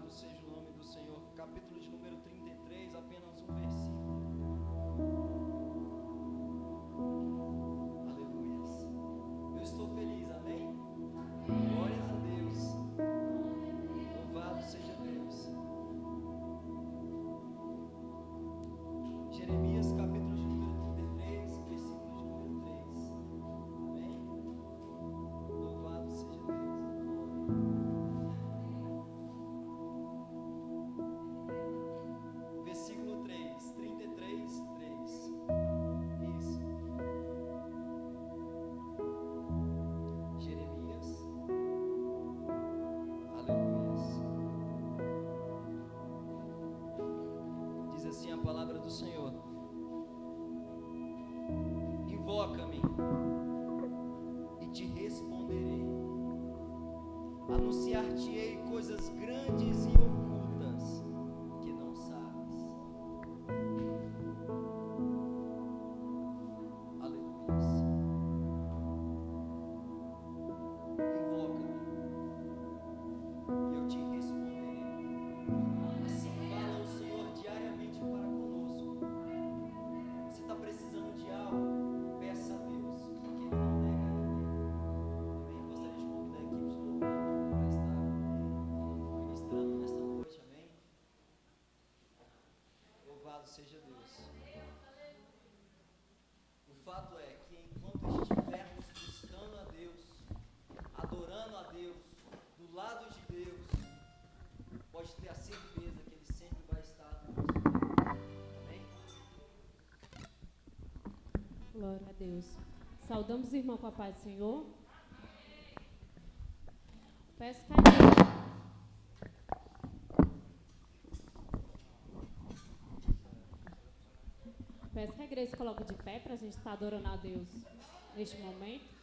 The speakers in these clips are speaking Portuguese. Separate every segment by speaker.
Speaker 1: Louvado seja o nome do Senhor. Capítulo de número 33, apenas um versículo. Aleluias. Eu estou feliz, amém? Glórias a Deus. Louvado seja Deus. Jeremias, capítulo de número 33, versículo de número 3. Amém? Louvado seja Deus. Versículo 3, 33, 3. Isso. Jeremias. Aleluias. Diz assim a palavra do Senhor: invoca-me e te responderei. Anunciar-te-ei coisas grandes e ocultas que não sabes. Aleluia. Invoca-me e eu te responderei. Assim fala o Senhor diariamente para conosco. Você está precisando de algo? Peça a Deus, porque Ele não nega a ninguém. Amém? Gostaria de convidar a equipe de louvor para estar ministrando nesta noite. Amém? Louvado seja Deus. O fato é que enquanto estivermos buscando a Deus, adorando a Deus, do lado de Deus, pode ter a certeza que Ele sempre vai estar do nosso lado. Amém?
Speaker 2: Glória a Deus. Saudamos o irmão com a paz do Senhor. Peço que a igreja... Peço que a igreja se coloque de pé para a gente estar adorando a Deus neste momento.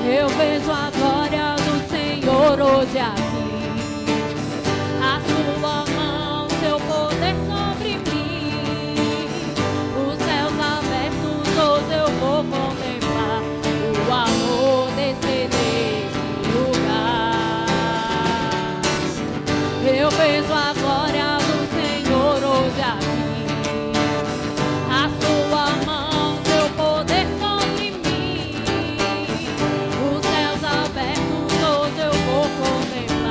Speaker 2: Eu vejo a glória do Senhor hoje aqui, a sua mão, seu poder sobre mim, os céus abertos hoje eu vou contemplar, o amor descer nesse lugar. Eu vejo a glória do Senhor hoje aqui, a sua mão, seu poder sobre mim, os céus abertos hoje eu vou contemplar.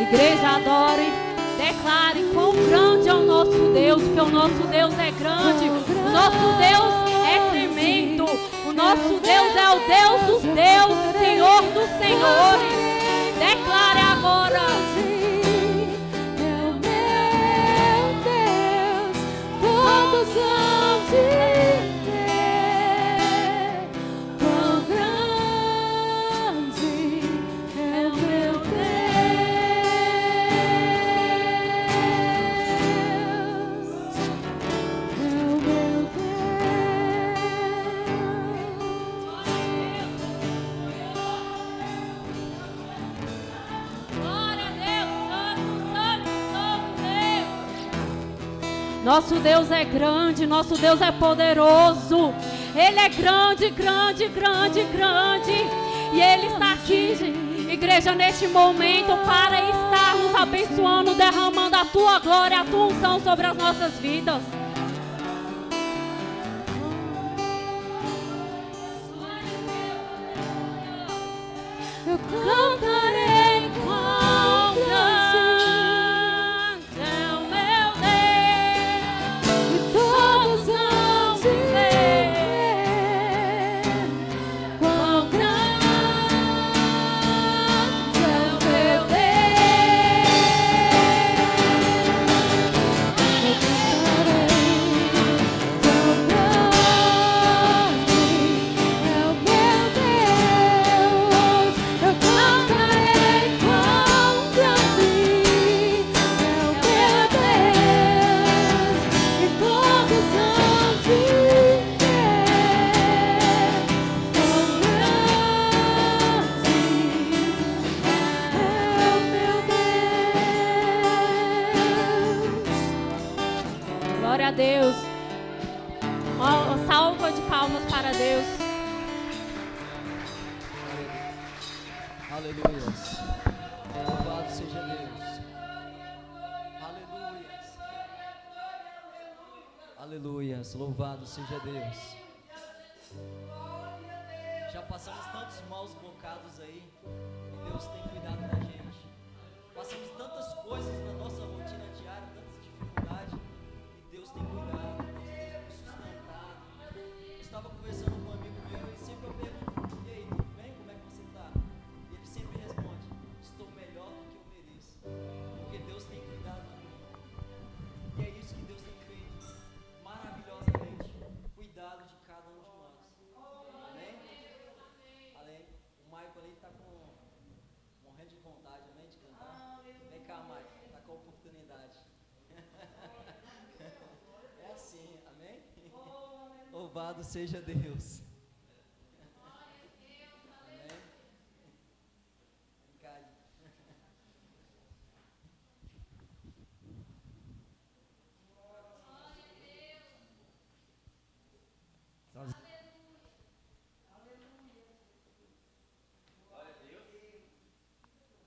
Speaker 2: Igreja, adore, declare quão grande é o nosso Deus, porque o nosso Deus é grande, o nosso Deus é tremendo, o nosso Deus é o Deus dos deuses, Senhor dos senhores. Declare agora.
Speaker 3: Todos hão de ver quão grande é o meu Deus, é o meu Deus.
Speaker 2: Nosso Deus é grande, nosso Deus é poderoso. Ele é grande, grande, grande, grande. E Ele está aqui, igreja, neste momento, para estar nos abençoando, derramando a Tua glória, a Tua unção sobre as nossas vidas.
Speaker 3: Eu cantarei quão grande é o meu Deus, e todos hão de ver quão grande é o meu Deus. Eu cantarei quão grande é o meu Deus. Eu cantarei quão grande é o meu Deus, e todos hão de ver quão grande é o meu Deus.
Speaker 2: Glória a Deus. Uma salva de palmas para Deus.
Speaker 1: Aleluias. Louvado seja Deus. Aleluias. Aleluias. Louvado seja Deus. Já passamos tantos maus bocados aí e Deus tem cuidado da gente. Passamos tantas coisas na nossa rotina diária, tantas dificuldades e Deus tem cuidado, Deus tem nos sustentado. Eu estava conversando com um amigo meu e sempre eu pergunto: e aí, tudo bem? Como é que você está? E ele sempre responde: estou melhor do que eu mereço, porque Deus tem cuidado de mim. E é isso que Deus tem feito maravilhosamente, cuidado de cada um de nós. Amém? Além, o Michael ali está morrendo de vontade, amém, de cantar. Vem cá, Michael, está com a oportunidade. É assim, amém? Louvado seja Deus. Amém? Vem cá.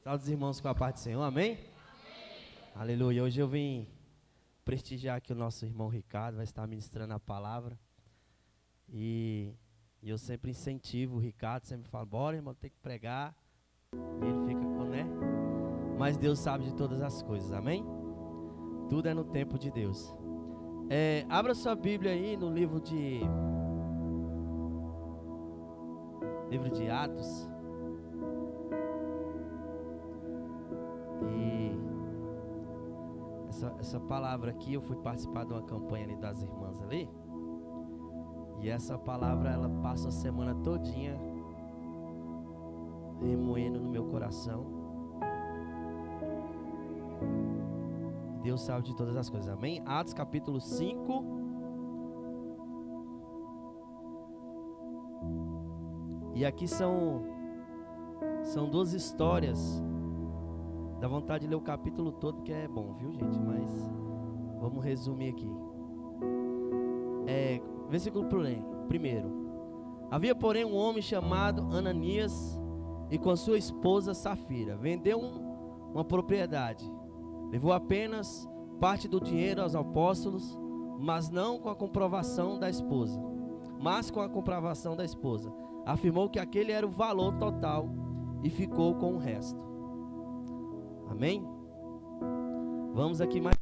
Speaker 1: Salve os irmãos com a paz do Senhor, amém? Aleluia. Hoje eu vim prestigiar aqui o nosso irmão Ricardo, vai estar ministrando a palavra. E eu sempre incentivo o Ricardo, sempre falo: bora, irmão, tem que pregar. E ele fica com, né? Mas Deus sabe de todas as coisas, amém? Tudo é no tempo de Deus. Abra sua Bíblia aí no livro de Atos. E essa palavra aqui, eu fui participar de uma campanha ali das irmãs ali. E essa palavra, ela passa a semana todinha remoendo no meu coração. Deus sabe de todas as coisas, amém? Atos capítulo 5. E aqui são duas histórias. Dá vontade de ler o capítulo todo, porque é bom, viu, gente? Mas vamos resumir aqui. Versículo 1. Havia, porém, um homem chamado Ananias, e com sua esposa Safira vendeu uma propriedade. Levou apenas parte do dinheiro aos apóstolos, mas com a comprovação da esposa. Afirmou que aquele era o valor total e ficou com o resto. Amém? Vamos aqui mais.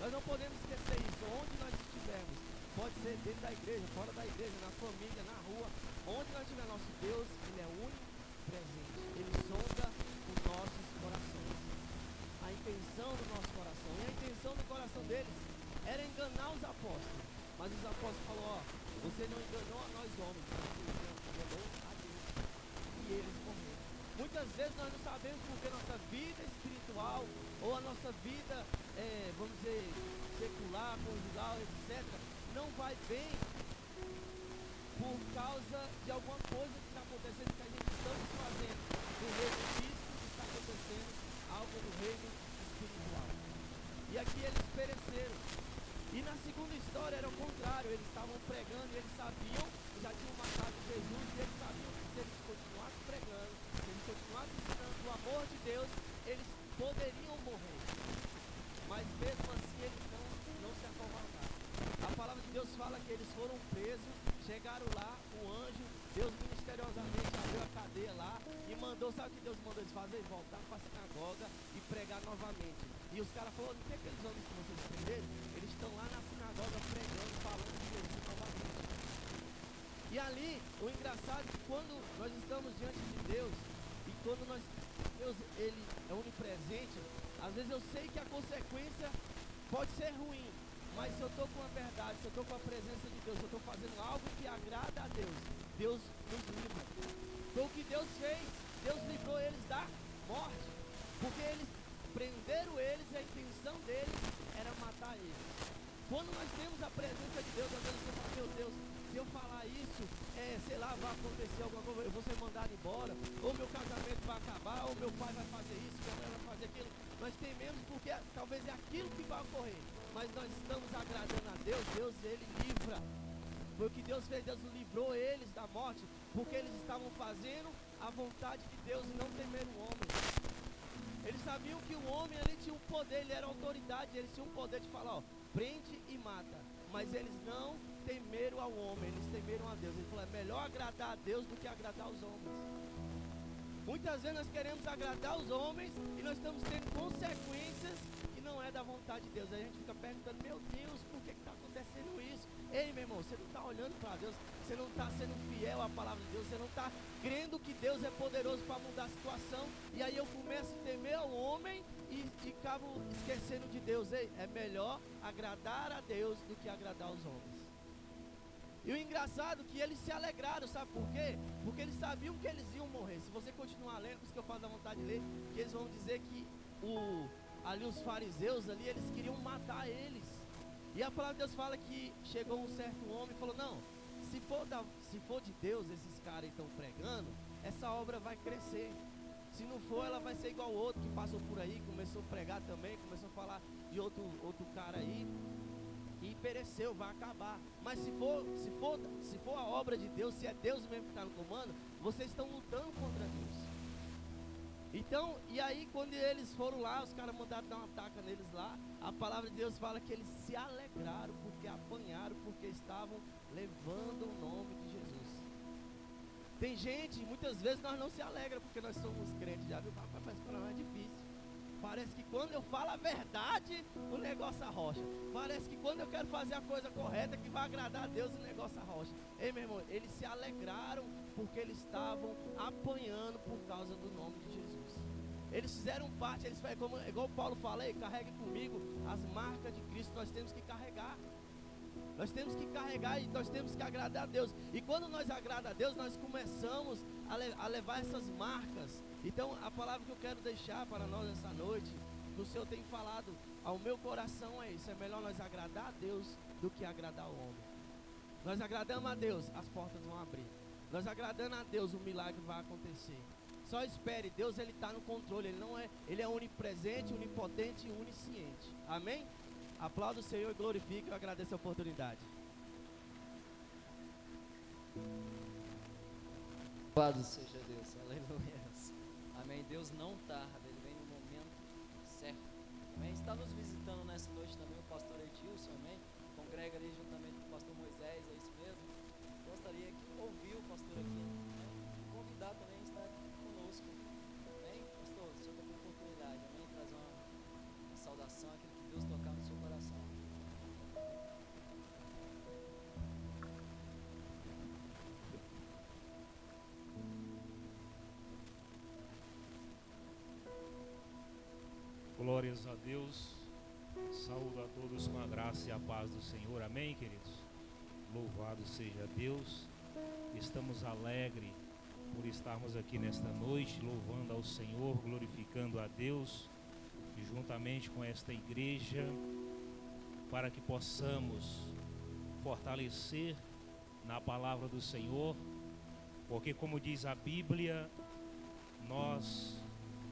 Speaker 4: Nós não podemos esquecer isso. Onde nós estivermos, pode ser dentro da igreja, fora da igreja, na família, na rua, onde nós estivermos, nosso Deus, Ele é onipresente. Ele sonda os nossos corações, a intenção do nosso coração. E a intenção do coração deles era enganar os apóstolos. Mas os apóstolos falaram, você não enganou a nós homens, você enganou a Deus. E eles morreram. Muitas vezes nós não sabemos porque nossa vida espiritual ou a nossa vida, vamos dizer, secular, conjugal, etc., não vai bem por causa de alguma coisa que está acontecendo, que a gente estamos fazendo no reino físico, que está acontecendo algo no reino espiritual. E aqui eles pereceram. E na segunda história era o contrário, eles estavam pregando e eles sabiam, já tinham matado Jesus, e eles sabiam que se eles continuassem pregando, se eles continuassem ensinando o amor de Deus, eles poderiam morrer. Mas mesmo assim eles não se acovardaram. A palavra de Deus fala que eles foram presos, chegaram lá, o anjo, Deus misteriosamente abriu a cadeia lá e mandou, sabe o que Deus mandou eles fazer? Voltar para a sinagoga e pregar novamente. E os caras falaram, o que é aqueles homens que vocês prenderam? Eles estão lá na sinagoga pregando, falando de Jesus novamente. E ali, o engraçado é que quando nós estamos diante de Deus, e quando Deus, Ele é onipresente, às vezes eu sei que a consequência pode ser ruim, mas se eu estou com a verdade, se eu estou com a presença de Deus, se eu estou fazendo algo que agrada a Deus, Deus nos livra. Foi o que Deus fez, Deus livrou eles da morte, porque eles prenderam eles e a intenção deles era matar eles. Quando nós temos a presença de Deus, às vezes você fala, meu Deus, se eu falar isso, sei lá, vai acontecer alguma coisa, eu vou ser mandado embora, ou meu casamento vai acabar, ou meu pai vai fazer isso, minha mãe vai fazer aquilo. Nós tememos porque talvez é aquilo que vai ocorrer, mas nós estamos agradando a Deus, Deus Ele livra. Foi o que Deus fez, Deus livrou eles da morte, porque eles estavam fazendo a vontade de Deus e não temeram o homem. Eles sabiam que o homem ali tinha um poder, ele era autoridade, eles tinham um poder de falar, ó, prende e mata. Mas eles não temeram ao homem, eles temeram a Deus. Ele falou, é melhor agradar a Deus do que agradar os homens. Muitas vezes nós queremos agradar os homens e nós estamos tendo consequências que não é da vontade de Deus. Aí a gente fica perguntando, meu Deus, por que está acontecendo isso? Ei, meu irmão, você não está olhando para Deus, você não está sendo fiel à palavra de Deus, você não está crendo que Deus é poderoso para mudar a situação. E aí eu começo a temer ao homem e acabo esquecendo de Deus. Ei, é melhor agradar a Deus do que agradar os homens. E o engraçado é que eles se alegraram, sabe por quê? Porque eles sabiam que eles iam morrer. Se você continuar lendo, por isso que eu faço a vontade de ler, que eles vão dizer que ali os fariseus ali, eles queriam matar eles. E a palavra de Deus fala que chegou um certo homem e falou, não, se for de Deus, esses caras estão pregando, essa obra vai crescer. Se não for, ela vai ser igual o outro que passou por aí, começou a pregar também, começou a falar de outro cara aí. E pereceu, vai acabar. Mas se for a obra de Deus, se é Deus mesmo que está no comando, vocês estão lutando contra Deus. Então, e aí quando eles foram lá, os caras mandaram dar uma taca neles lá. A palavra de Deus fala que eles se alegraram porque apanharam, porque estavam levando o nome de Jesus. Tem gente, muitas vezes nós não se alegra porque nós somos crentes. Já viu? Parece que não é difícil. Parece que quando eu falo a verdade, o negócio arrocha. Parece que quando eu quero fazer a coisa correta, que vai agradar a Deus, o negócio arrocha. Ei, meu irmão, eles se alegraram porque eles estavam apanhando por causa do nome de Jesus. Eles fizeram parte, igual o Paulo fala, ei, carregue comigo as marcas de Cristo, nós temos que carregar. Nós temos que carregar e nós temos que agradar a Deus. E quando nós agradamos a Deus, nós começamos a levar essas marcas. Então, a palavra que eu quero deixar para nós essa noite, que o Senhor tem falado ao meu coração é isso. É melhor nós agradar a Deus do que agradar o homem. Nós agradamos a Deus, as portas vão abrir. Nós agradando a Deus, o milagre vai acontecer. Só espere, Deus ele está no controle. Ele é onipresente, onipotente e onisciente. Amém? Aplauda o Senhor e glorifique. Eu agradeço a oportunidade.
Speaker 1: Louvado seja Deus, aleluia. Amém. Deus não tarda, Ele vem no momento certo. Amém. Está nos visitando nessa noite também o pastor Edilson, amém. Congrega ali juntamente com o pastor Moisés, é isso mesmo. Gostaria de ouvir o pastor aqui, amém. Convidar também a estar conosco, amém. Pastor, o senhor tem a oportunidade, amém, trazer uma saudação, aquilo que Deus tocar no seu coração.
Speaker 5: Glórias a Deus. Saúdo a todos com a graça e a paz do Senhor. Amém, queridos? Louvado seja Deus. Estamos alegres por estarmos aqui nesta noite, louvando ao Senhor, glorificando a Deus, e juntamente com esta igreja, para que possamos fortalecer na palavra do Senhor, porque como diz a Bíblia, nós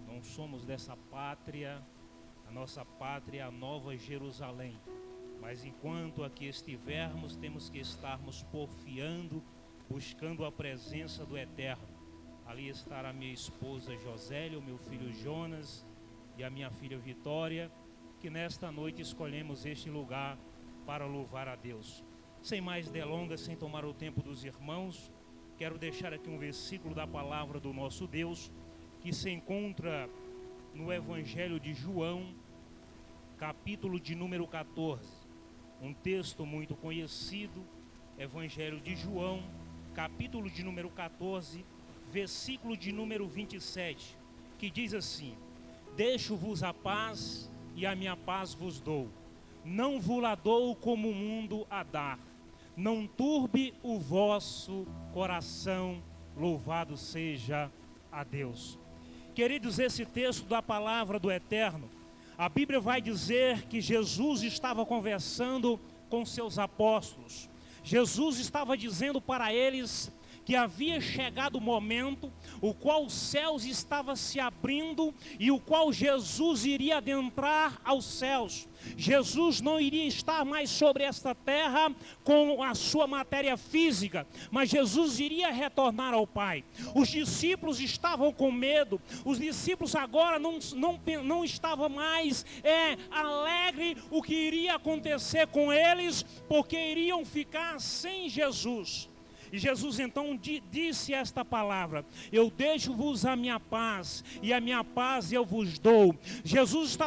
Speaker 5: não somos dessa pátria. A nossa pátria é a Nova Jerusalém, mas enquanto aqui estivermos, temos que estarmos porfiando, buscando a presença do Eterno. Ali estará a minha esposa Josélia, o meu filho Jonas e a minha filha Vitória, que nesta noite escolhemos este lugar para louvar a Deus. Sem mais delongas, sem tomar o tempo dos irmãos, quero deixar aqui um versículo da palavra do nosso Deus, que se encontra no Evangelho de João, capítulo de número 14, um texto muito conhecido, Evangelho de João, capítulo de número 14, versículo de número 27, que diz assim: deixo-vos a paz e a minha paz vos dou, não vos-la dou como o mundo a dar, não turbe o vosso coração, louvado seja a Deus. Queridos, esse texto da palavra do Eterno, a Bíblia vai dizer que Jesus estava conversando com seus apóstolos. Jesus estava dizendo para eles que havia chegado o momento, o qual os céus estavam se abrindo e o qual Jesus iria adentrar aos céus. Jesus não iria estar mais sobre esta terra com a sua matéria física, mas Jesus iria retornar ao Pai. Os discípulos estavam com medo, os discípulos agora não estavam mais alegres o que iria acontecer com eles, porque iriam ficar sem Jesus. E Jesus então disse esta palavra: eu deixo-vos a minha paz, e a minha paz eu vos dou. Jesus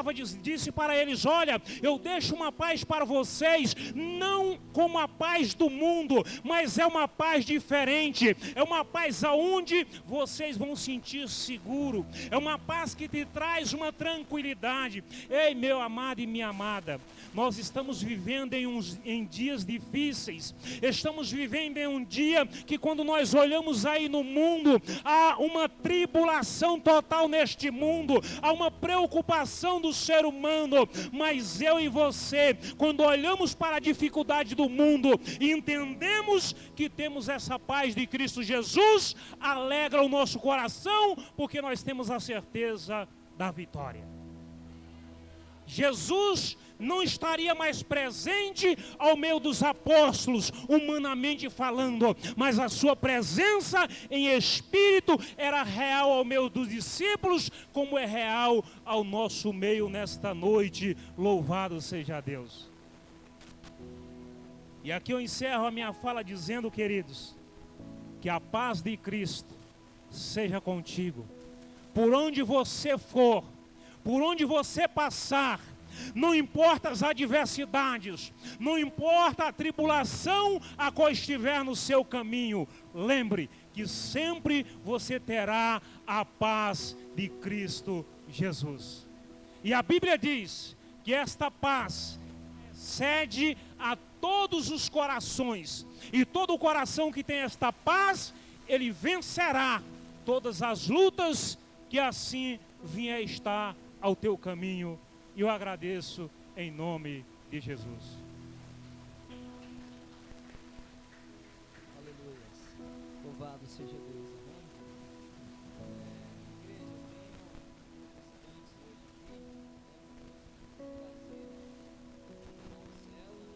Speaker 5: disse para eles: olha, eu deixo uma paz para vocês, não como a paz do mundo, mas é uma paz diferente, é uma paz aonde vocês vão sentir seguro, é uma paz que te traz uma tranquilidade. Ei, meu amado e minha amada, nós estamos vivendo em dias difíceis, estamos vivendo em um dia que quando nós olhamos aí no mundo, há uma tribulação total neste mundo, há uma preocupação do ser humano, mas eu e você, quando olhamos para a dificuldade do mundo e entendemos que temos essa paz de Cristo Jesus, alegra o nosso coração, porque nós temos a certeza da vitória. Jesus não estaria mais presente ao meio dos apóstolos, humanamente falando, mas a sua presença em espírito era real ao meio dos discípulos, como é real ao nosso meio nesta noite. Louvado seja Deus. E aqui eu encerro a minha fala dizendo, queridos, que a paz de Cristo seja contigo. Por onde você for, por onde você passar, não importa as adversidades, não importa a tribulação a qual estiver no seu caminho, lembre que sempre você terá a paz de Cristo Jesus. E a Bíblia diz que esta paz excede a todos os corações, e todo o coração que tem esta paz, ele vencerá todas as lutas que assim vier estar ao teu caminho. E eu agradeço em nome de Jesus.
Speaker 1: Aleluia. Louvado seja Deus. Amém? Igreja, eu tenho essa noite hoje aqui, prazer, uma célula,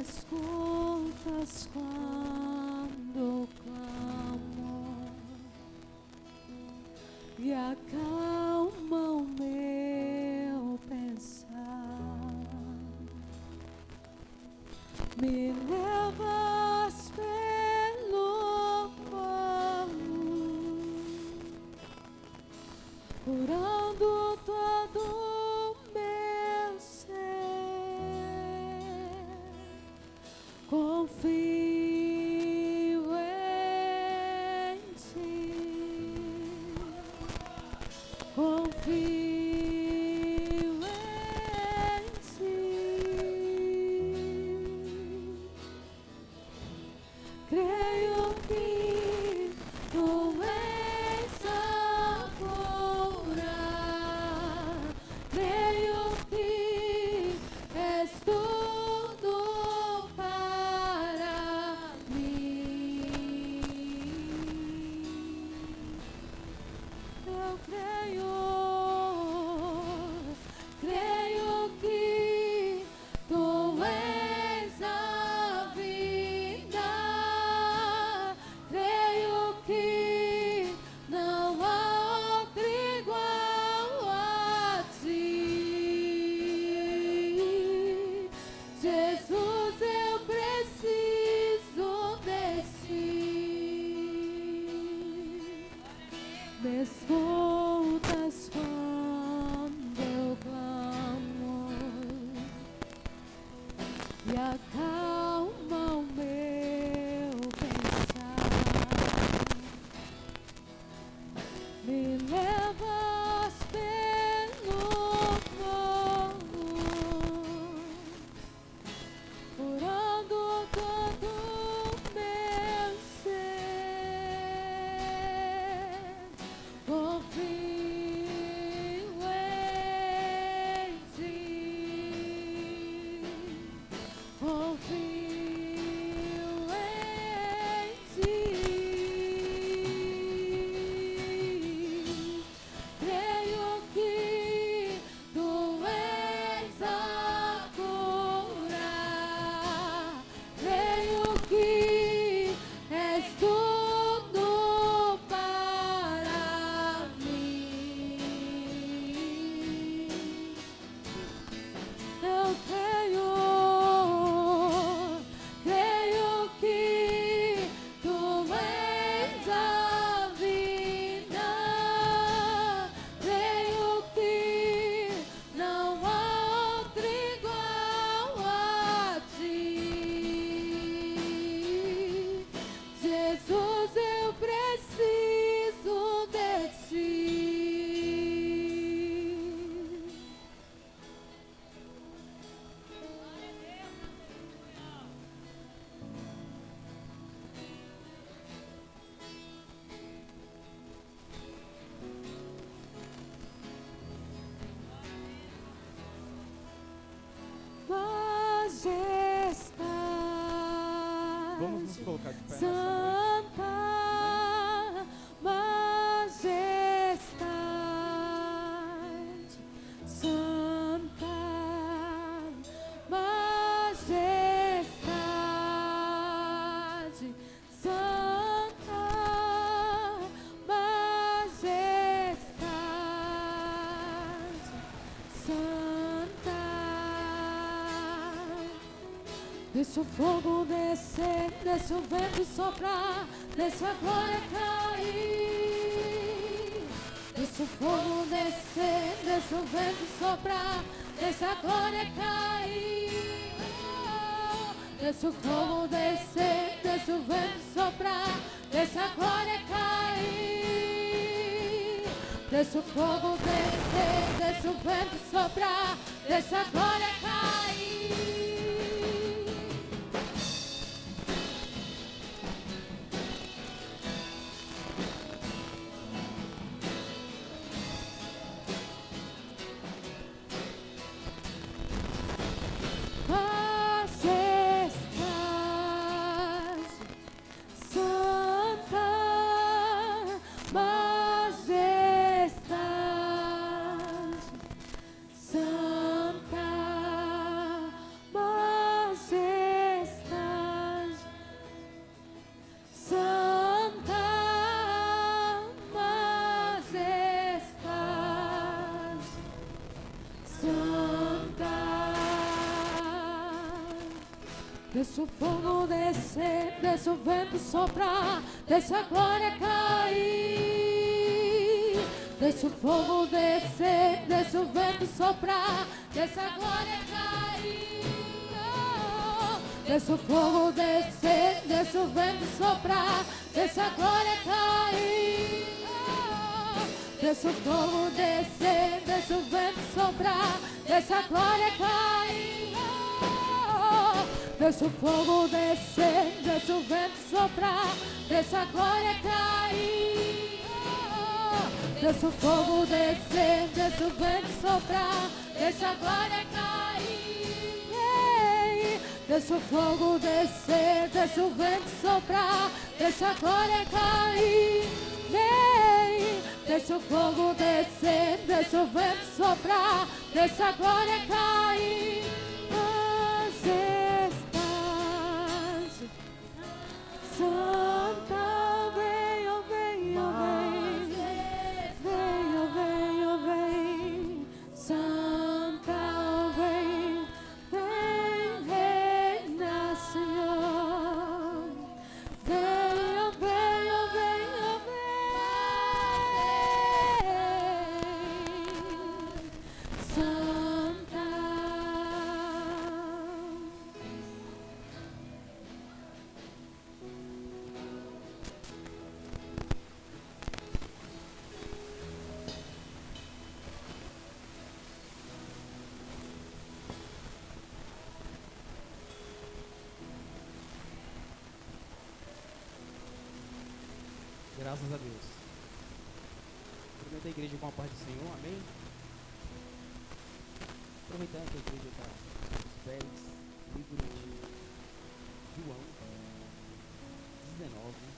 Speaker 3: escutas quando clamo e acalma o meu pensar. Me levas pelo colo, curando todo o meu ser. Confio em ti, confio em ti. Creio que tu és a cura, creio que és tudo para mim. Eu creio que tu és a vida, creio que não há outro igual a ti. Jesus, eu preciso de ti. Me escutas quando eu clamo e acalma o meu pensar. Me levas pelo colo, curando todo o meu ser. Confio em ti, confio em ti. Creio que tu és a cura, creio que és tudo para mim. Eu creio que tu és a vida, creio que não há outro igual a ti. Jesus, eu preciso de ti. Majestade,
Speaker 4: Vamos nos colocar de pé nessa noite.
Speaker 3: Santa Majestade, Santa Majestade, Santa Majestade, Santa. Deixa o fogo descer, deixa o vento soprar, deixa a glória cair. Deixa o fogo descer, deixa o vento soprar, deixa a glória cair. Deixa o fogo descer, deixa o vento soprar, deixa a glória cair. Deixa o fogo descer, deixa o vento soprar, deixa a glória cair. Majestade, Santa Majestade, Santa Deixa o fogo descer, deixa o vento soprar, deixa a glória cair. Deixa o fogo descer, deixa o vento soprar, deixa a glória cair. Oh, deixa o fogo descer, deixa o vento soprar, deixa a glória cair. Oh, deixa o fogo descer, deixa o vento soprar, deixa a glória cair. Oh, deixa o fogo descer, deixa o vento soprar, deixa a glória cair. Oh, deixa o fogo descer, deixa o vento soprar, deixa a glória cair. Yeah. Deixa o fogo descer, deixa o vento soprar, deixa a glória cair. Yeah. Deixa o fogo descer, deixa o vento soprar, deixa a glória cair. Majestade Santa, venha, venha, venha, venha, venha, venha, Santa, vem, vem, reina, Senhor, venha, venha, venha, venha, Santa.
Speaker 4: Graças a Deus. Cumprimento a igreja com a paz do Senhor, amém? Aproveitando que a igreja está aos pés, livro de João 19.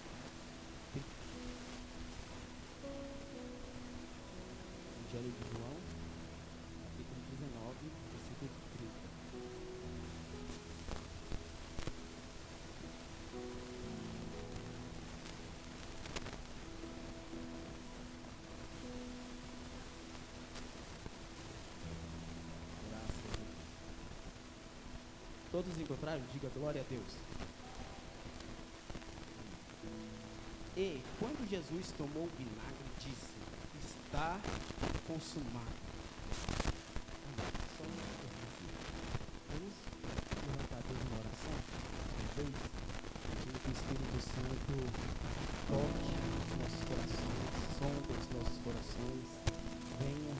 Speaker 4: Evangelho de João, capítulo 19, versículo 30. Todos encontraram? Diga glória a Deus. E quando Jesus tomou o vinagre, disse: está consumado. Só vamos levantar a Deus em oração. Talvez pedindo que o Espírito Santo toque os nossos corações, sonde os nossos corações, venha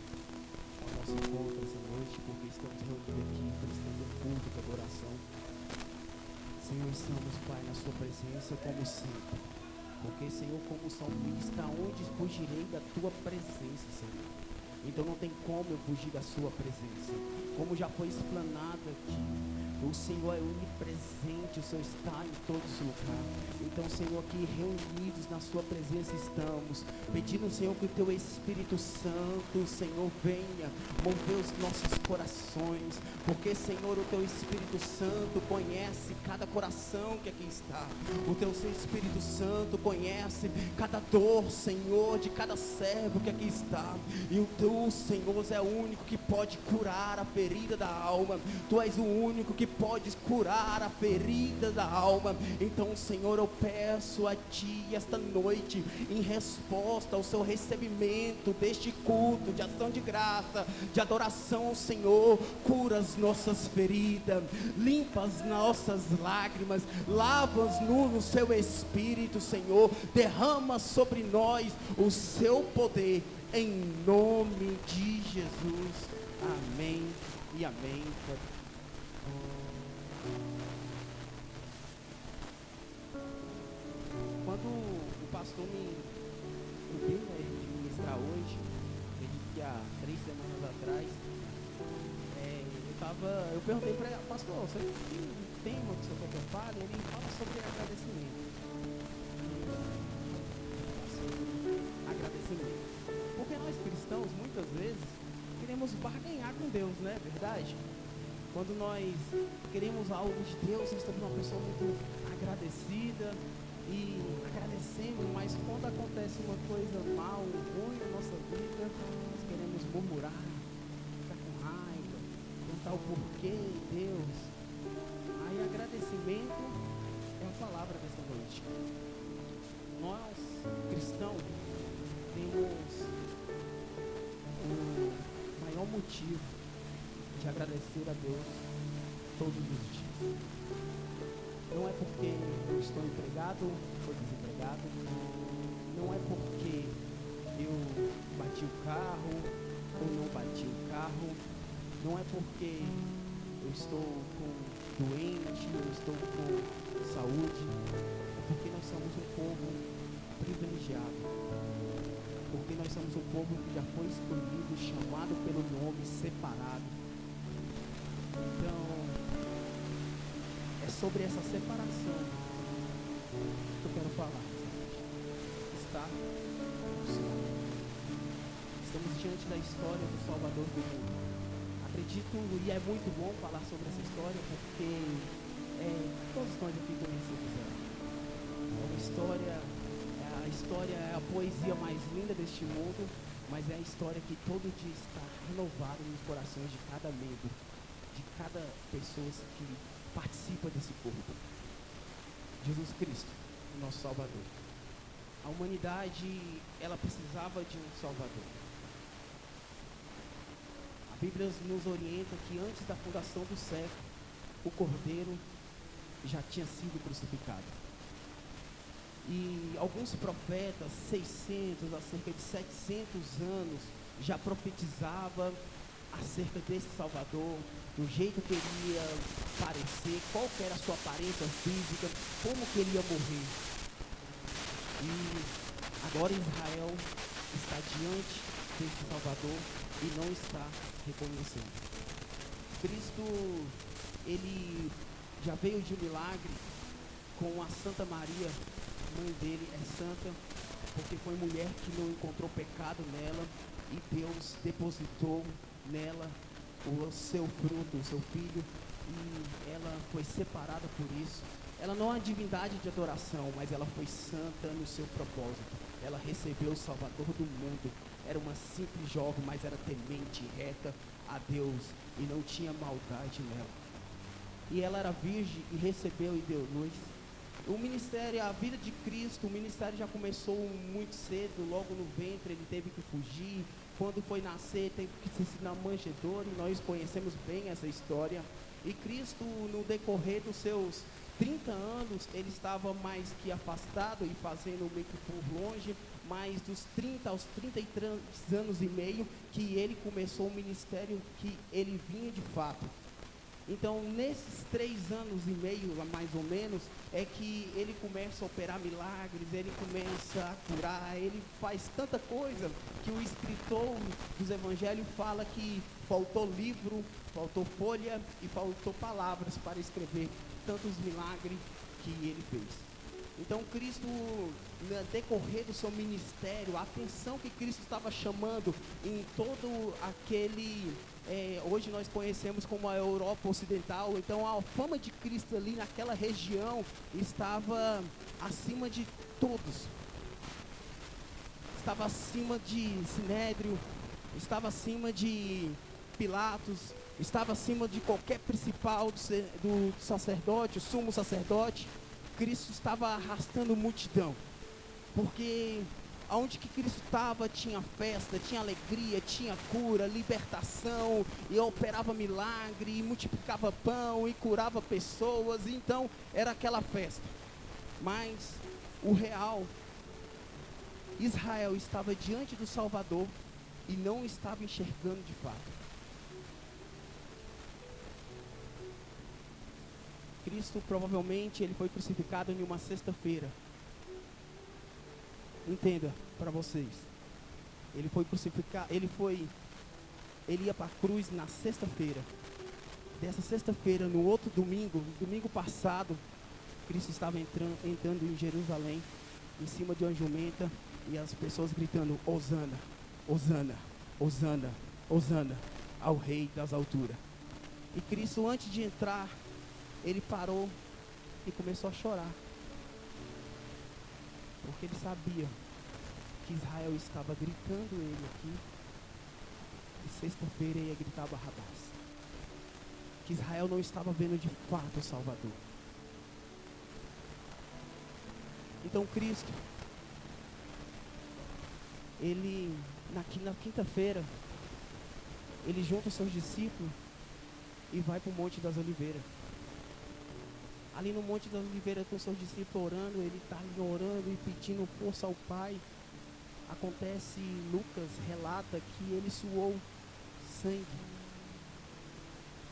Speaker 4: ao nosso encontro essa noite, porque estamos reunidos aqui prestando um culto de adoração. Senhor, estamos, Pai, na sua presença como sempre, porque, Senhor, como o salmista, onde fugirei da tua presença, Senhor? Então não tem como eu fugir da sua presença. Como já foi explanado aqui, o Senhor é onipresente, o Senhor está em todos os lugares. Então, Senhor, aqui reunidos na sua presença estamos, pedindo, Senhor, que o teu Espírito Santo, Senhor, venha mover os nossos corações, porque, Senhor, o teu Espírito Santo conhece cada coração que aqui está. O teu Espírito Santo conhece cada dor, Senhor, de cada servo que aqui está. E o teu, Senhor, é o único que pode curar a ferida da alma. Tu és o único que pode curar a ferida da alma. Então, Senhor, eu peço a Ti esta noite, em resposta ao seu recebimento deste culto de ação de graça, de adoração ao Senhor, cura as nossas feridas, limpa as nossas lágrimas, lava-nos no seu Espírito, Senhor, derrama sobre nós o seu poder, em nome de Jesus, amém e amém. Quando o pastor me pediu, né, de ministrar hoje, acredito que há 3 semanas atrás, eu perguntei para ele: pastor, você tem um tema que o senhor quer que eu fale? Ele fala sobre agradecimento. Agradecimento. Porque nós cristãos, muitas vezes, queremos barganhar com Deus, não é verdade? Quando nós queremos algo de Deus, nós estamos uma pessoa muito agradecida e agradecemos, mas quando acontece uma coisa mal, ruim na nossa vida, nós queremos murmurar, ficar com raiva, perguntar o porquê, Deus. Aí agradecer conhecimento é a palavra desta noite. Nós, cristãos, temos o maior motivo de agradecer a Deus todos os dias. Não é porque eu estou empregado ou desempregado, não é porque eu bati o carro ou não bati o carro, não é porque eu estou doente, eu estou com saúde, é porque nós somos um povo privilegiado, porque nós somos um povo que já foi escolhido, chamado pelo nome, separado. Então, é sobre essa separação que eu quero falar. Está no céu. Estamos diante da história do Salvador do mundo. Acredito, e é muito bom falar sobre essa história, porque todos nós aqui conhecemos ela. A história é a poesia mais linda deste mundo, mas é a história que todo dia está renovada nos corações de cada membro, de cada pessoa que participa desse corpo. Jesus Cristo, o nosso Salvador. A humanidade, ela precisava de um Salvador. A Bíblia nos orienta que antes da fundação do século, o Cordeiro já tinha sido crucificado. E alguns profetas, 600 a cerca de 700 anos, já profetizavam acerca desse Salvador, do jeito que ele ia parecer, qual que era a sua aparência física, como que ele ia morrer. E agora Israel está diante desse Salvador e não está reconhecendo. Cristo, ele já veio de um milagre com a Santa Maria, mãe dele é santa, porque foi mulher que não encontrou pecado nela e Deus depositou nela o seu fruto, o seu filho, e ela foi separada por isso. Ela não é uma divindade de adoração, mas ela foi santa no seu propósito. Ela recebeu o Salvador do mundo. Era uma simples jovem, mas era temente, reta a Deus e não tinha maldade nela. E ela era virgem e recebeu e deu luz. O ministério, a vida de Cristo, o ministério já começou muito cedo, logo no ventre ele teve que fugir. Quando foi nascer, teve que se ensinar manjedoura, e nós conhecemos bem essa história. E Cristo, no decorrer dos seus 30 anos, ele estava mais que afastado e fazendo meio que por longe, mas dos 30 aos 33 anos e meio, que ele começou o ministério que ele vinha de fato. Então, nesses 3 anos e meio, mais ou menos, é que ele começa a operar milagres, ele começa a curar, ele faz tanta coisa que o escritor dos evangelhos fala que faltou livro, faltou folha e faltou palavras para escrever tantos milagres que ele fez. Então, Cristo, no decorrer do seu ministério, a atenção que Cristo estava chamando em todo aquele... hoje nós conhecemos como a Europa Ocidental. Então a fama de Cristo ali naquela região estava acima de todos. Estava acima de Sinédrio, estava acima de Pilatos, estava acima de qualquer principal do sacerdote, o sumo sacerdote. Cristo estava arrastando multidão, porque aonde que Cristo estava tinha festa, tinha alegria, tinha cura, libertação, e operava milagre, e multiplicava pão, e curava pessoas. Então era aquela festa. Mas o real, Israel estava diante do Salvador e não estava enxergando de fato. Cristo provavelmente ele foi crucificado em uma sexta-feira. Entenda para vocês, ele foi crucificado, ele ia para a cruz na sexta-feira. Dessa sexta-feira, no outro domingo passado, Cristo estava entrando em Jerusalém, em cima de uma jumenta, e as pessoas gritando: Hosana, Hosana, Hosana, Hosana, ao Rei das alturas. E Cristo, antes de entrar, ele parou e começou a chorar. Porque ele sabia que Israel estava gritando ele aqui, e sexta-feira ia gritar Barrabás. Que Israel não estava vendo de fato o Salvador. Então Cristo, ele, na quinta-feira, ele junta os seus discípulos e vai para o Monte das Oliveiras. Ali no Monte das Oliveiras, com os seus discípulos orando, ele está ali orando e pedindo força ao Pai. Acontece, Lucas relata que ele suou sangue.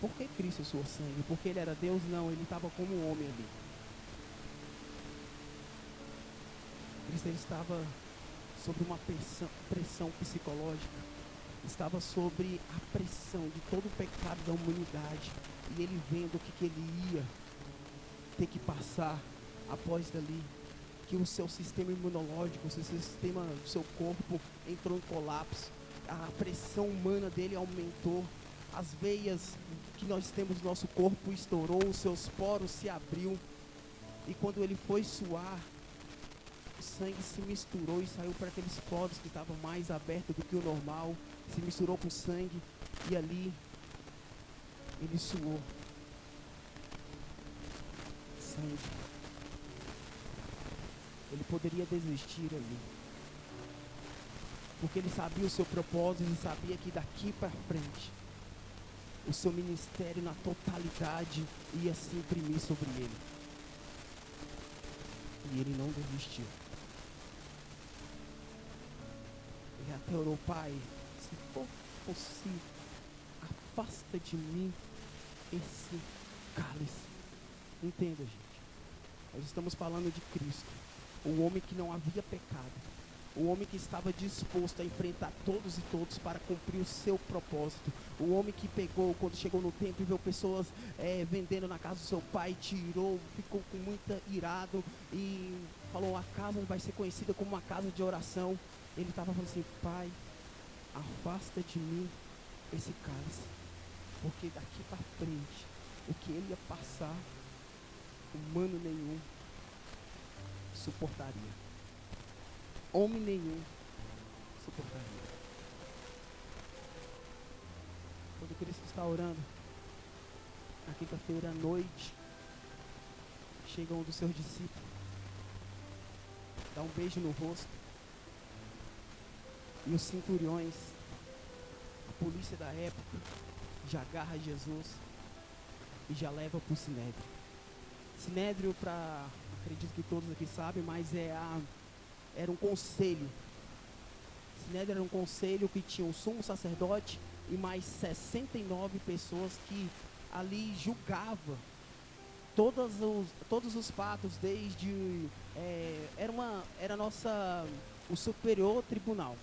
Speaker 4: Por que Cristo suou sangue? Porque ele era Deus? Não, ele estava como um homem ali. Cristo, ele estava sobre uma pressão psicológica. Estava sobre a pressão de todo o pecado da humanidade. E ele vendo o que ele ia ter que passar após dali. Que o seu sistema imunológico, o seu sistema do seu corpo entrou em colapso. A pressão humana dele aumentou. As veias que nós temos no nosso corpo estourou, os seus poros se abriu. E quando ele foi suar, o sangue se misturou e saiu para aqueles poros que estavam mais abertos do que o normal. Se misturou com sangue e ali ele suou sangue. Ele poderia desistir ali, porque ele sabia o seu propósito, ele sabia que daqui para frente o seu ministério na totalidade ia se imprimir sobre ele. E ele não desistiu. Ele até orou: Pai, se for possível, afasta de mim esse cálice. Entenda, gente. Nós estamos falando de Cristo, o homem que não havia pecado, o homem que estava disposto a enfrentar todos e todos para cumprir o seu propósito, o homem que pegou, quando chegou no templo e viu pessoas vendendo na casa do seu pai, tirou, ficou com muita irado e falou: a casa vai ser conhecida como uma casa de oração. Ele estava falando assim: Pai, afasta de mim esse cálice, porque daqui para frente o que ele ia passar, humano nenhum suportaria. Homem nenhum suportaria. Quando Cristo está orando, na quinta-feira à noite, chega um dos seus discípulos, dá um beijo no rosto, e os centuriões, a polícia da época, já agarra Jesus e já leva para o Sinédrio. Sinédrio, acredito que todos aqui sabem, mas era um conselho. Sinédrio era um conselho que tinha um sumo sacerdote e mais 69 pessoas que ali julgavam todos os fatos, desde o superior tribunal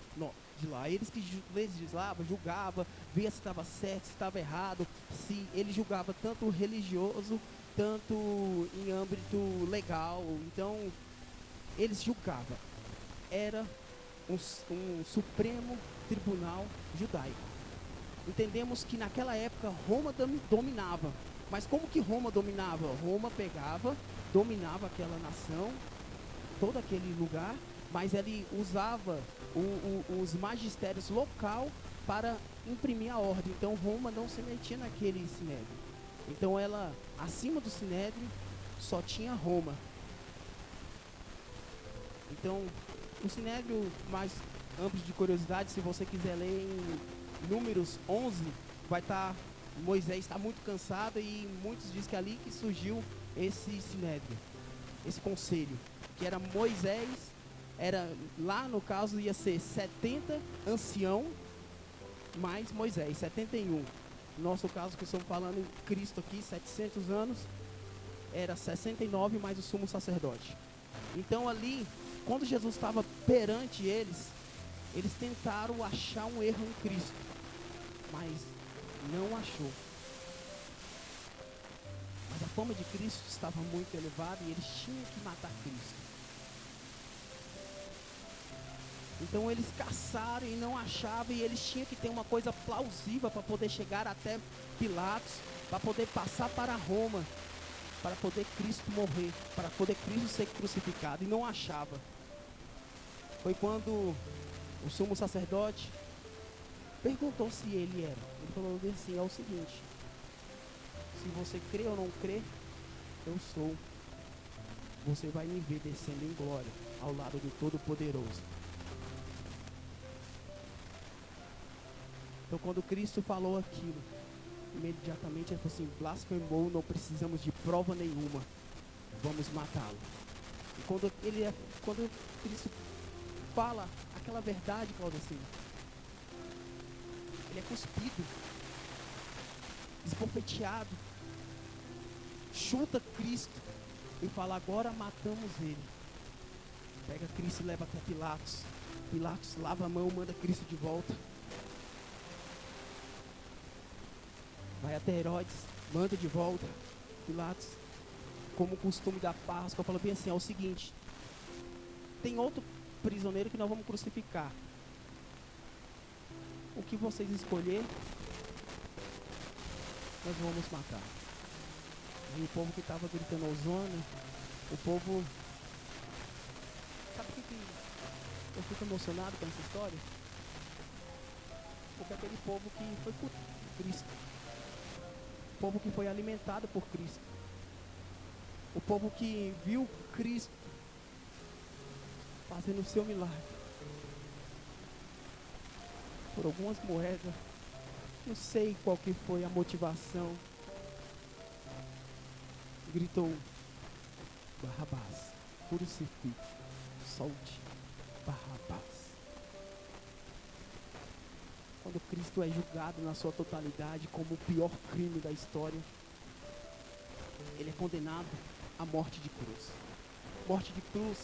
Speaker 4: de lá. Eles que legislavam, julgavam, via se estava certo, se estava errado, se ele julgava tanto o religioso, tanto em âmbito legal. Então eles julgavam. Era um supremo tribunal judaico. Entendemos que naquela época Roma dominava. Mas como que Roma dominava? Roma pegava, dominava aquela nação, todo aquele lugar, mas ele usava os magistérios local para imprimir a ordem. Então Roma não se metia naquele sinédrio. Então ela, acima do sinédrio, só tinha Roma. Então o sinédrio, mais amplo de curiosidade, se você quiser ler em Números 11, vai estar, Moisés está muito cansado e muitos dizem que é ali que surgiu esse sinédrio, esse conselho, que era Moisés, lá no caso ia ser 70 ancião mais Moisés, 71. No nosso caso, que estamos falando em Cristo aqui, 700 anos, era 69 mais o sumo sacerdote. Então ali, quando Jesus estava perante eles tentaram achar um erro em Cristo, mas não achou. Mas a fama de Cristo estava muito elevada e eles tinham que matar Cristo. Então eles caçaram e não achavam, e eles tinham que ter uma coisa plausível para poder chegar até Pilatos, para poder passar para Roma, para poder Cristo morrer, para poder Cristo ser crucificado, e não achava. Foi quando o sumo sacerdote perguntou se ele era. Ele falou assim: é o seguinte, se você crê ou não crê, eu sou. você vai me ver descendo em glória ao lado do Todo-Poderoso. Então, quando Cristo falou aquilo, imediatamente ele falou assim: blasfemou, não precisamos de prova nenhuma, vamos matá-lo. E quando Cristo fala aquela verdade, Claudecina, ele é cuspido, esbofeteado, chuta Cristo e fala: agora matamos ele. Pega Cristo e leva até Pilatos. Pilatos lava a mão, manda Cristo de volta. Vai até Herodes, manda de volta. Pilatos, como costume da Páscoa, fala bem assim: é o seguinte, tem outro prisioneiro que nós vamos crucificar. O que vocês escolherem, nós vamos matar. E o povo que estava gritando Hosana, o povo... Sabe o que eu fico emocionado com essa história? Porque aquele povo que foi por Cristo, o povo que foi alimentado por Cristo, o povo que viu Cristo fazendo o seu milagre, por algumas moedas, não sei qual que foi a motivação, gritou: Barrabás, crucifique, solte Barrabás. Quando Cristo é julgado na sua totalidade como o pior crime da história, ele é condenado à morte de cruz. Morte de cruz